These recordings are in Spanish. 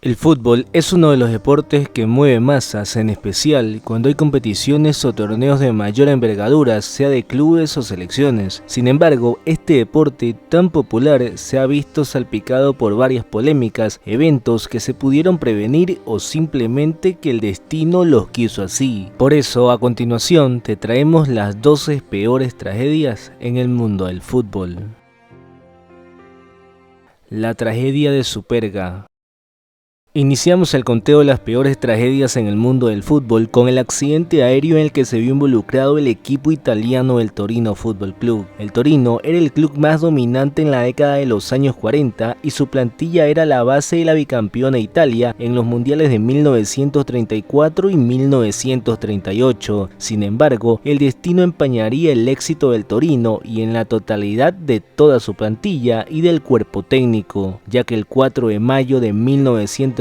El fútbol es uno de los deportes que mueve masas, en especial cuando hay competiciones o torneos de mayor envergadura, sea de clubes o selecciones. Sin embargo, este deporte tan popular se ha visto salpicado por varias polémicas, eventos que se pudieron prevenir o simplemente que el destino los quiso así. Por eso, a continuación, te traemos las 12 peores tragedias en el mundo del fútbol. La tragedia de Superga. Iniciamos el conteo de las peores tragedias en el mundo del fútbol con el accidente aéreo en el que se vio involucrado el equipo italiano del Torino Fútbol Club. El Torino era el club más dominante en la década de los años 40 y su plantilla era la base de la bicampeona Italia en los mundiales de 1934 y 1938. Sin embargo, el destino empañaría el éxito del Torino y en la totalidad de toda su plantilla y del cuerpo técnico, ya que el 4 de mayo de 1949,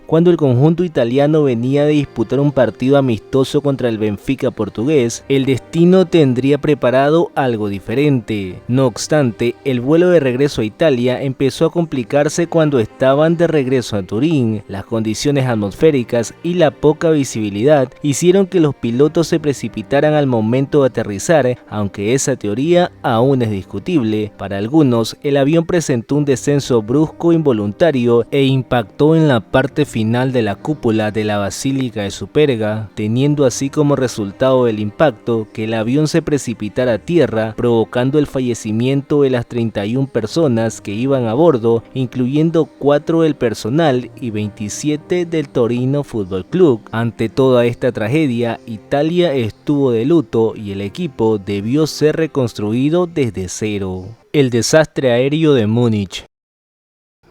cuando el conjunto italiano venía de disputar un partido amistoso contra el Benfica portugués, el destino tendría preparado algo diferente. No obstante, el vuelo de regreso a Italia empezó a complicarse cuando estaban de regreso a Turín. Las condiciones atmosféricas y la poca visibilidad hicieron que los pilotos se precipitaran al momento de aterrizar, aunque esa teoría aún es discutible. Para algunos, el avión presentó un descenso brusco involuntario e impactó en la parte final de la cúpula de la Basílica de Superga, teniendo así como resultado del impacto que el avión se precipitara a tierra, provocando el fallecimiento de las 31 personas que iban a bordo, incluyendo 4 del personal y 27 del Torino Fútbol Club. Ante toda esta tragedia, Italia estuvo de luto y el equipo debió ser reconstruido desde cero. El desastre aéreo de Múnich.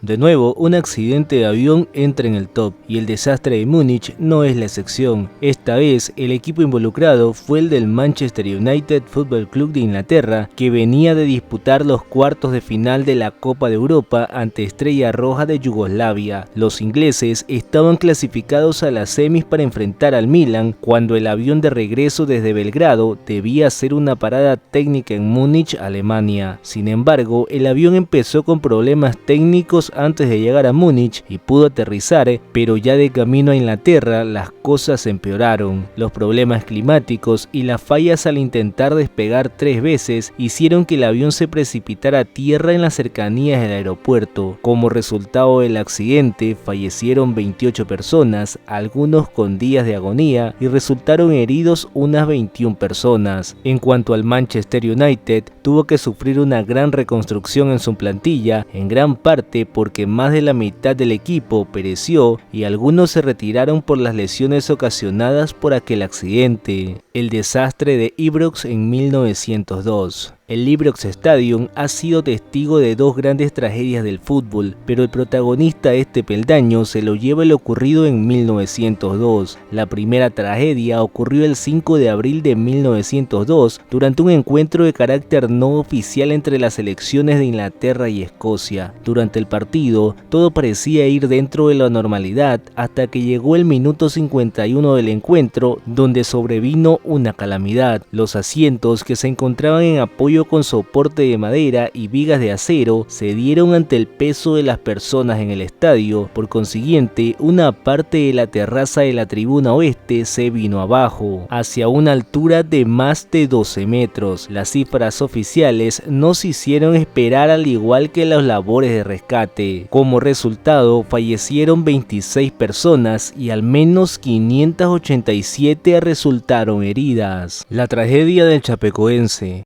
De nuevo, un accidente de avión entra en el top, y el desastre de Múnich no es la excepción. Esta vez, el equipo involucrado fue el del Manchester United Football Club de Inglaterra, que venía de disputar los cuartos de final de la Copa de Europa ante Estrella Roja de Yugoslavia. Los ingleses estaban clasificados a las semis para enfrentar al Milan, cuando el avión de regreso desde Belgrado debía hacer una parada técnica en Múnich, Alemania. Sin embargo, el avión empezó con problemas técnicos antes de llegar a Múnich y pudo aterrizar, pero ya de camino a Inglaterra las cosas empeoraron. Los problemas climáticos y las fallas al intentar despegar 3 veces hicieron que el avión se precipitara a tierra en las cercanías del aeropuerto. Como resultado del accidente fallecieron 28 personas, algunos con días de agonía, y resultaron heridos unas 21 personas. En cuanto al Manchester United, tuvo que sufrir una gran reconstrucción en su plantilla, en gran parte porque más de la mitad del equipo pereció y algunos se retiraron por las lesiones ocasionadas por aquel accidente. El desastre de Ibrox en 1902. El Ibrox Stadium ha sido testigo de 2 grandes tragedias del fútbol, pero el protagonista de este peldaño se lo lleva lo ocurrido en 1902. La primera tragedia ocurrió el 5 de abril de 1902 durante un encuentro de carácter no oficial entre las selecciones de Inglaterra y Escocia. Durante el partido, todo parecía ir dentro de la normalidad hasta que llegó el minuto 51 del encuentro, donde sobrevino una calamidad. Los asientos que se encontraban en apoyo con soporte de madera y vigas de acero cedieron ante el peso de las personas en el estadio. Por consiguiente, una parte de la terraza de la tribuna oeste se vino abajo, hacia una altura de más de 12 metros. Las cifras oficiales no se hicieron esperar, al igual que las labores de rescate. Como resultado, fallecieron 26 personas y al menos 587 resultaron heridas. La tragedia del Chapecoense.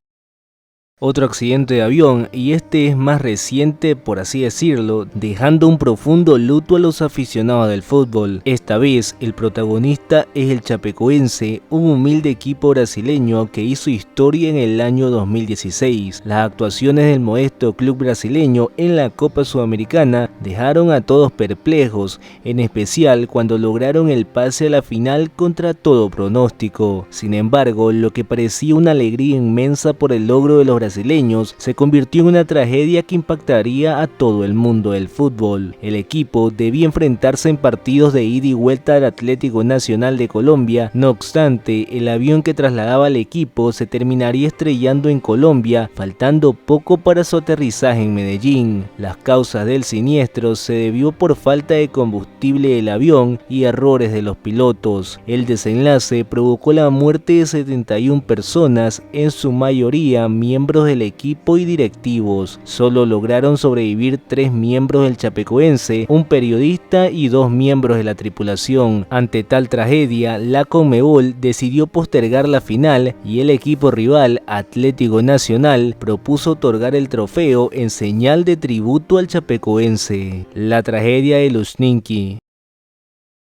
Otro accidente de avión, y este es más reciente por así decirlo, dejando un profundo luto a los aficionados del fútbol. Esta vez el protagonista es el Chapecoense, un humilde equipo brasileño que hizo historia en el año 2016. Las actuaciones del modesto club brasileño en la Copa Sudamericana dejaron a todos perplejos, en especial cuando lograron el pase a la final contra todo pronóstico. Sin embargo, lo que parecía una alegría inmensa por el logro de los brasileños brasileños se convirtió en una tragedia que impactaría a todo el mundo del fútbol. El equipo debía enfrentarse en partidos de ida y vuelta al Atlético Nacional de Colombia. No obstante, el avión que trasladaba al equipo se terminaría estrellando en Colombia, faltando poco para su aterrizaje en Medellín. Las causas del siniestro se debió por falta de combustible del avión y errores de los pilotos. El desenlace provocó la muerte de 71 personas, en su mayoría miembros del equipo y directivos. Solo lograron sobrevivir 3 miembros del Chapecoense, un periodista y 2 miembros de la tripulación. Ante tal tragedia, la Conmebol decidió postergar la final y el equipo rival, Atlético Nacional, propuso otorgar el trofeo en señal de tributo al chapecoense. La tragedia de Luzhniki.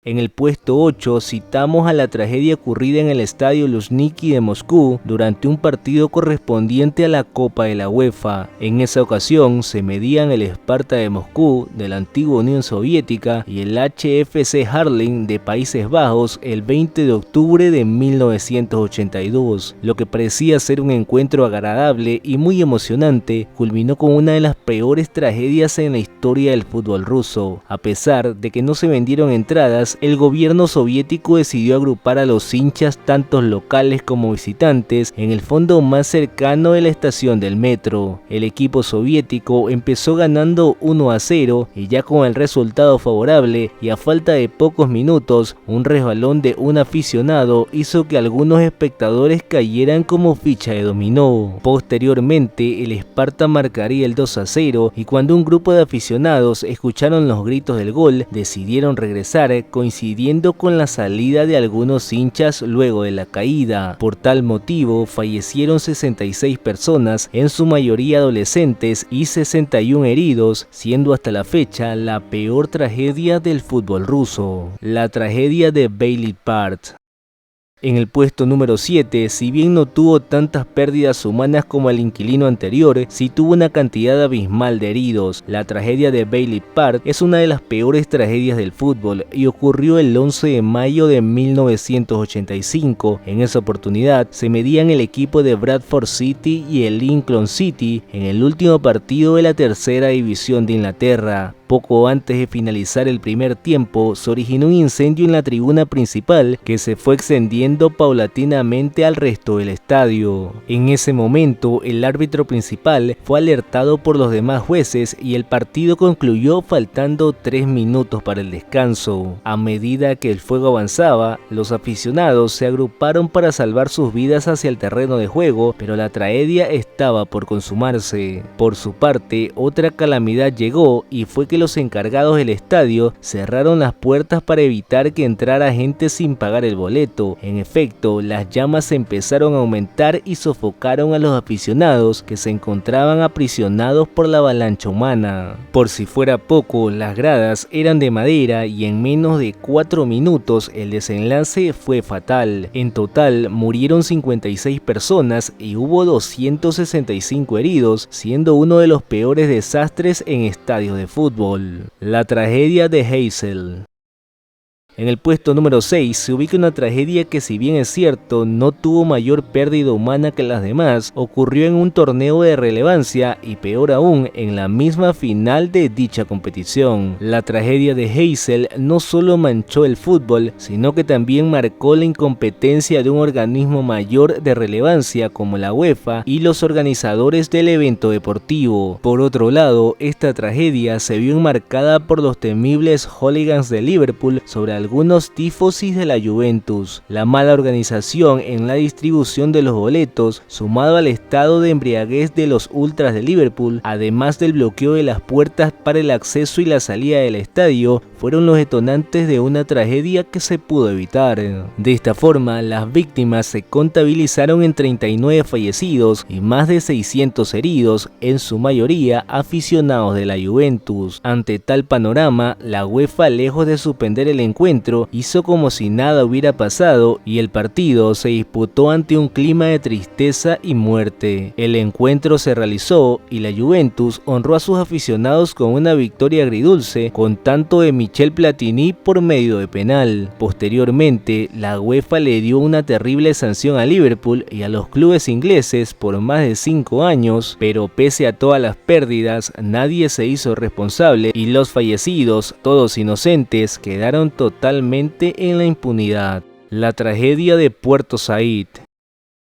En el puesto 8 citamos a la tragedia ocurrida en el estadio Luzhniki de Moscú durante un partido correspondiente a la Copa de la UEFA. En esa ocasión se medían el Sparta de Moscú de la antigua Unión Soviética y el HFC Haarlem de Países Bajos el 20 de octubre de 1982. Lo que parecía ser un encuentro agradable y muy emocionante culminó con una de las peores tragedias en la historia del fútbol ruso. A pesar de que no se vendieron entradas, el gobierno soviético decidió agrupar a los hinchas, tanto locales como visitantes, en el fondo más cercano de la estación del metro. El equipo soviético empezó ganando 1-0 y ya con el resultado favorable y a falta de pocos minutos, un resbalón de un aficionado hizo que algunos espectadores cayeran como ficha de dominó. Posteriormente, el Sparta marcaría el 2-0 y cuando un grupo de aficionados escucharon los gritos del gol, decidieron regresar, coincidiendo con la salida de algunos hinchas luego de la caída. Por tal motivo, fallecieron 66 personas, en su mayoría adolescentes, y 61 heridos, siendo hasta la fecha la peor tragedia del fútbol ruso. La tragedia de Bailey Park. En el puesto número 7, si bien no tuvo tantas pérdidas humanas como el inquilino anterior, sí tuvo una cantidad abismal de heridos. La tragedia de Bailey Park es una de las peores tragedias del fútbol y ocurrió el 11 de mayo de 1985. En esa oportunidad se medían el equipo de Bradford City y el Lincoln City en el último partido de la tercera división de Inglaterra. Poco antes de finalizar el primer tiempo, se originó un incendio en la tribuna principal que se fue extendiendo paulatinamente al resto del estadio. En ese momento, el árbitro principal fue alertado por los demás jueces y el partido concluyó faltando 3 minutos para el descanso. A medida que el fuego avanzaba, los aficionados se agruparon para salvar sus vidas hacia el terreno de juego, pero la tragedia estaba por consumarse. Por su parte, otra calamidad llegó y fue que los encargados del estadio cerraron las puertas para evitar que entrara gente sin pagar el boleto. En efecto, las llamas empezaron a aumentar y sofocaron a los aficionados que se encontraban aprisionados por la avalancha humana. Por si fuera poco, las gradas eran de madera y en menos de 4 minutos el desenlace fue fatal. En total murieron 56 personas y hubo 265 heridos, siendo uno de los peores desastres en estadios de fútbol. La tragedia de Heysel. En el puesto número 6 se ubica una tragedia que, si bien es cierto no tuvo mayor pérdida humana que las demás, ocurrió en un torneo de relevancia y peor aún en la misma final de dicha competición. La tragedia de Heysel no solo manchó el fútbol, sino que también marcó la incompetencia de un organismo mayor de relevancia como la UEFA y los organizadores del evento deportivo. Por otro lado, esta tragedia se vio enmarcada por los temibles hooligans de Liverpool sobre algunos tifosis de la Juventus. La mala organización en la distribución de los boletos, sumado al estado de embriaguez de los ultras de Liverpool, además del bloqueo de las puertas para el acceso y la salida del estadio, fueron los detonantes de una tragedia que se pudo evitar. De esta forma, las víctimas se contabilizaron en 39 fallecidos y más de 600 heridos, en su mayoría aficionados de la Juventus. Ante tal panorama, la UEFA, lejos de suspender el encuentro, hizo como si nada hubiera pasado y el partido se disputó ante un clima de tristeza y muerte. El encuentro se realizó y la Juventus honró a sus aficionados con una victoria agridulce, con tanto de Michel Platini por medio de penal. Posteriormente, la UEFA le dio una terrible sanción a Liverpool y a los clubes ingleses por más de 5 años, pero pese a todas las pérdidas, nadie se hizo responsable y los fallecidos, todos inocentes, quedaron totalmente en la impunidad. La tragedia de Puerto Said.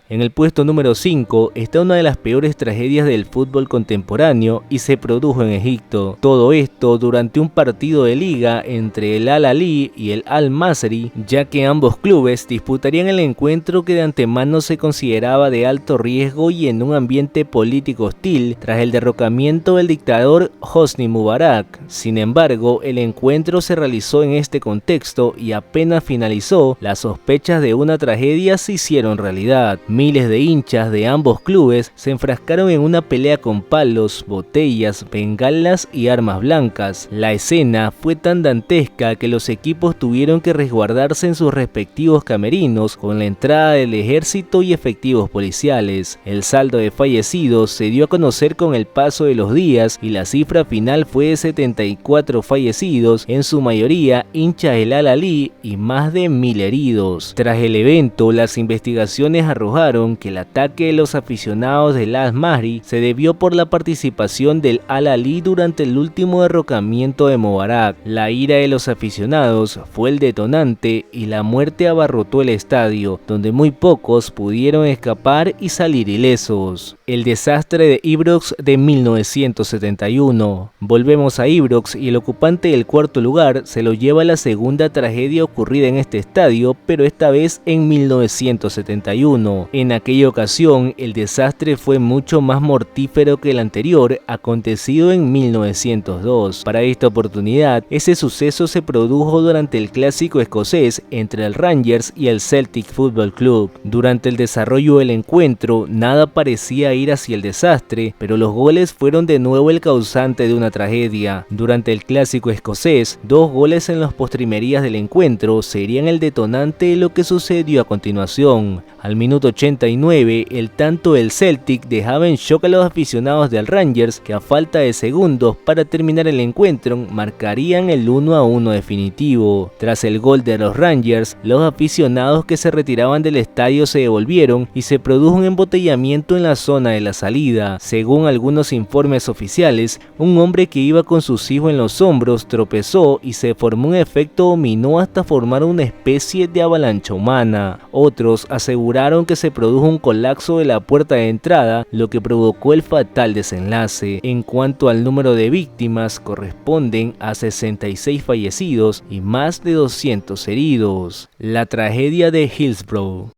En el puesto número 5 está una de las peores tragedias del fútbol contemporáneo y se produjo en Egipto. Todo esto durante un partido de liga entre el Al-Ahly y el Al-Masry, ya que ambos clubes disputarían el encuentro que de antemano se consideraba de alto riesgo y en un ambiente político hostil tras el derrocamiento del dictador Hosni Mubarak. Sin embargo, el encuentro se realizó en este contexto y apenas finalizó, las sospechas de una tragedia se hicieron realidad. Miles de hinchas de ambos clubes se enfrascaron en una pelea con palos, botellas, bengalas y armas blancas. La escena fue tan dantesca que los equipos tuvieron que resguardarse en sus respectivos camerinos con la entrada del ejército y efectivos policiales. El saldo de fallecidos se dio a conocer con el paso de los días y la cifra final fue de 74 fallecidos, en su mayoría hinchas del Al-Ahly, y más de 1000 heridos. Tras el evento, las investigaciones arrojaron que el ataque de los aficionados del Al-Masry se debió por la participación del Al-Ahly durante el último derrocamiento de Mubarak. La ira de los aficionados fue el detonante y la muerte abarrotó el estadio, donde muy pocos pudieron escapar y salir ilesos. El desastre de Ibrox de 1971. Volvemos a Ibrox y el ocupante del cuarto lugar se lo lleva a la segunda tragedia ocurrida en este estadio, pero esta vez en 1971. En aquella ocasión, el desastre fue mucho más mortífero que el anterior, acontecido en 1902. Para esta oportunidad, ese suceso se produjo durante el clásico escocés entre el Rangers y el Celtic Football Club. Durante el desarrollo del encuentro, nada parecía ir hacia el desastre, pero los goles fueron de nuevo el causante de una tragedia. Durante el clásico escocés, 2 goles en las postrimerías del encuentro serían el detonante de lo que sucedió a continuación. Al minuto 89, el tanto del Celtic dejaba en shock a los aficionados del Rangers, que a falta de segundos para terminar el encuentro marcarían el 1-1 definitivo. Tras el gol de los Rangers, los aficionados que se retiraban del estadio se devolvieron y se produjo un embotellamiento en la zona de la salida. Según algunos informes oficiales, un hombre que iba con sus hijos en los hombros tropezó y se formó un efecto dominó hasta formar una especie de avalancha humana. Otros aseguraron que se produjo un colapso de la puerta de entrada, lo que provocó el fatal desenlace. En cuanto al número de víctimas, corresponden a 66 fallecidos y más de 200 heridos. La tragedia de Hillsborough.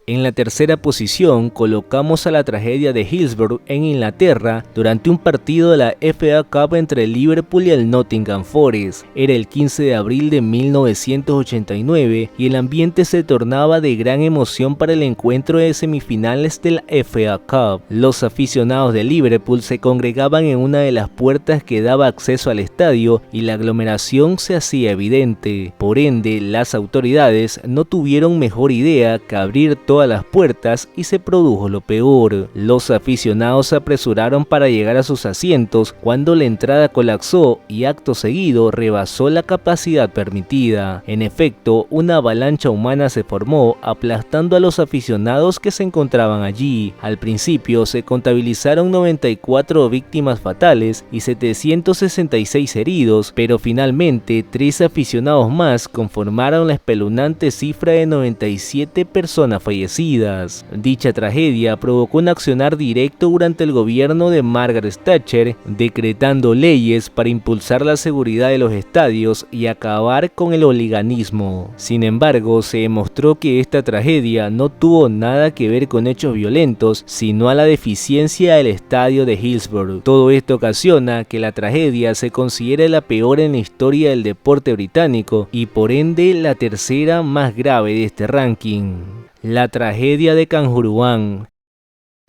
En la tercera posición colocamos a la tragedia de Hillsborough en Inglaterra durante un partido de la FA Cup entre el Liverpool y el Nottingham Forest. Era el 15 de abril de 1989 y el ambiente se tornaba de gran emoción para el encuentro de semifinales de la FA Cup. Los aficionados de Liverpool se congregaban en una de las puertas que daba acceso al estadio y la aglomeración se hacía evidente. Por ende, las autoridades no tuvieron mejor idea que abrir todas las puertas y se produjo lo peor. Los aficionados se apresuraron para llegar a sus asientos cuando la entrada colapsó y acto seguido rebasó la capacidad permitida. En efecto, una avalancha humana se formó, aplastando a los aficionados que se encontraban allí. Al principio se contabilizaron 94 víctimas fatales y 766 heridos, pero finalmente 3 aficionados más conformaron la espeluznante cifra de 97 personas fallecidas. Dicha tragedia provocó un accionar directo durante el gobierno de Margaret Thatcher, decretando leyes para impulsar la seguridad de los estadios y acabar con el hooliganismo. Sin embargo, se demostró que esta tragedia no tuvo nada que ver con hechos violentos, sino a la deficiencia del estadio de Hillsborough. Todo esto ocasiona que la tragedia se considere la peor en la historia del deporte británico y por ende la tercera más grave de este ranking. La tragedia de Kanjuruhan.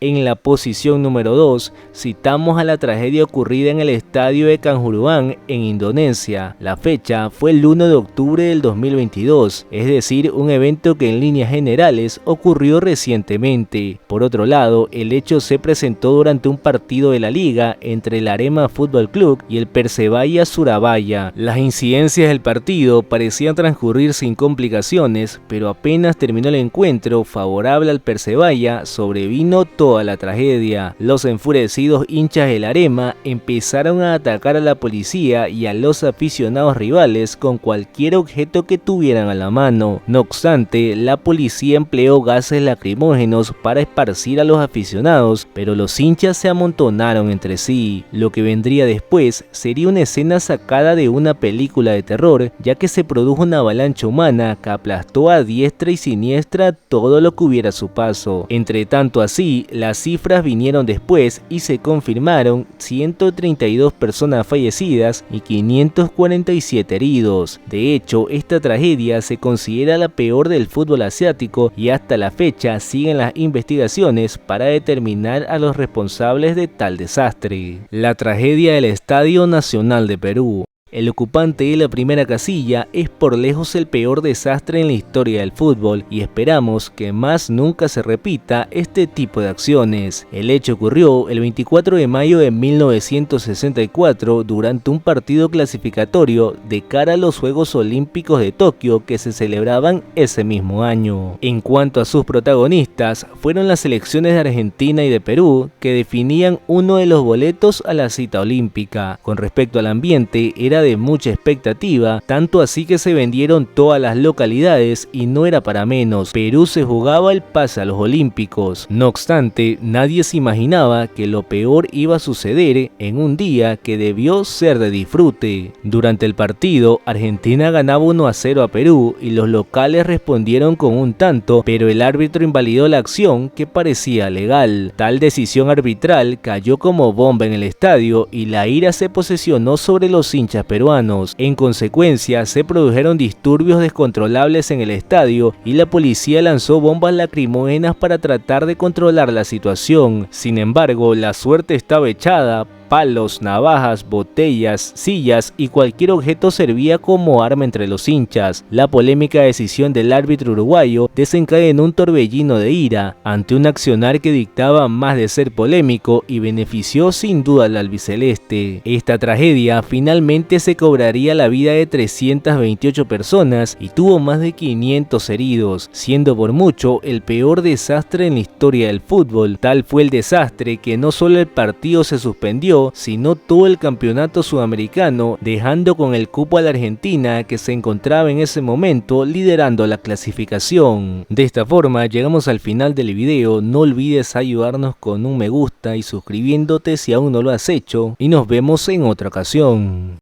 En la posición número 2, citamos a la tragedia ocurrida en el estadio de Kanjuruhan, en Indonesia. La fecha fue el 1 de octubre del 2022, es decir, un evento que en líneas generales ocurrió recientemente. Por otro lado, el hecho se presentó durante un partido de la liga entre el Arema Fútbol Club y el Persebaya Surabaya. Las incidencias del partido parecían transcurrir sin complicaciones, pero apenas terminó el encuentro favorable al Persebaya, sobrevino toda la tragedia. Los enfurecidos hinchas del Arema empezaron a atacar a la policía y a los aficionados rivales con cualquier objeto que tuvieran a la mano. No obstante, la policía empleó gases lacrimógenos para esparcir a los aficionados, pero los hinchas se amontonaron entre sí. Lo que vendría después sería una escena sacada de una película de terror, ya que se produjo una avalancha humana que aplastó a diestra y siniestra todo lo que hubiera a su paso. Entre tanto así, las cifras vinieron después y se confirmaron 132 personas fallecidas y 547 heridos. De hecho, esta tragedia se considera la peor del fútbol asiático y hasta la fecha siguen las investigaciones para determinar a los responsables de tal desastre. La tragedia del Estadio Nacional de Perú. El ocupante de la primera casilla es por lejos el peor desastre en la historia del fútbol y esperamos que más nunca se repita este tipo de acciones. El hecho ocurrió el 24 de mayo de 1964 durante un partido clasificatorio de cara a los Juegos Olímpicos de Tokio que se celebraban ese mismo año. En cuanto a sus protagonistas, fueron las selecciones de Argentina y de Perú que definían uno de los boletos a la cita olímpica. Con respecto al ambiente, era de mucha expectativa, tanto así que se vendieron todas las localidades y no era para menos. Perú se jugaba el pase a los Olímpicos. No obstante, nadie se imaginaba que lo peor iba a suceder en un día que debió ser de disfrute. Durante el partido, Argentina ganaba 1-0 a Perú y los locales respondieron con un tanto, pero el árbitro invalidó la acción que parecía legal. Tal decisión arbitral cayó como bomba en el estadio y la ira se posesionó sobre los hinchas peruanos. En consecuencia, se produjeron disturbios descontrolables en el estadio y la policía lanzó bombas lacrimógenas para tratar de controlar la situación. Sin embargo, la suerte estaba echada. Palos, navajas, botellas, sillas y cualquier objeto servía como arma entre los hinchas. La polémica decisión del árbitro uruguayo desencadenó un torbellino de ira ante un accionar que dictaba más de ser polémico y benefició sin duda al albiceleste. Esta tragedia finalmente se cobraría la vida de 328 personas y tuvo más de 500 heridos, siendo por mucho el peor desastre en la historia del fútbol. Tal fue el desastre que no solo el partido se suspendió, sino todo el campeonato sudamericano, dejando con el cupo a la Argentina, que se encontraba en ese momento liderando la clasificación. De esta forma llegamos al final del video. No olvides ayudarnos con un me gusta y suscribiéndote si aún no lo has hecho, y nos vemos en otra ocasión.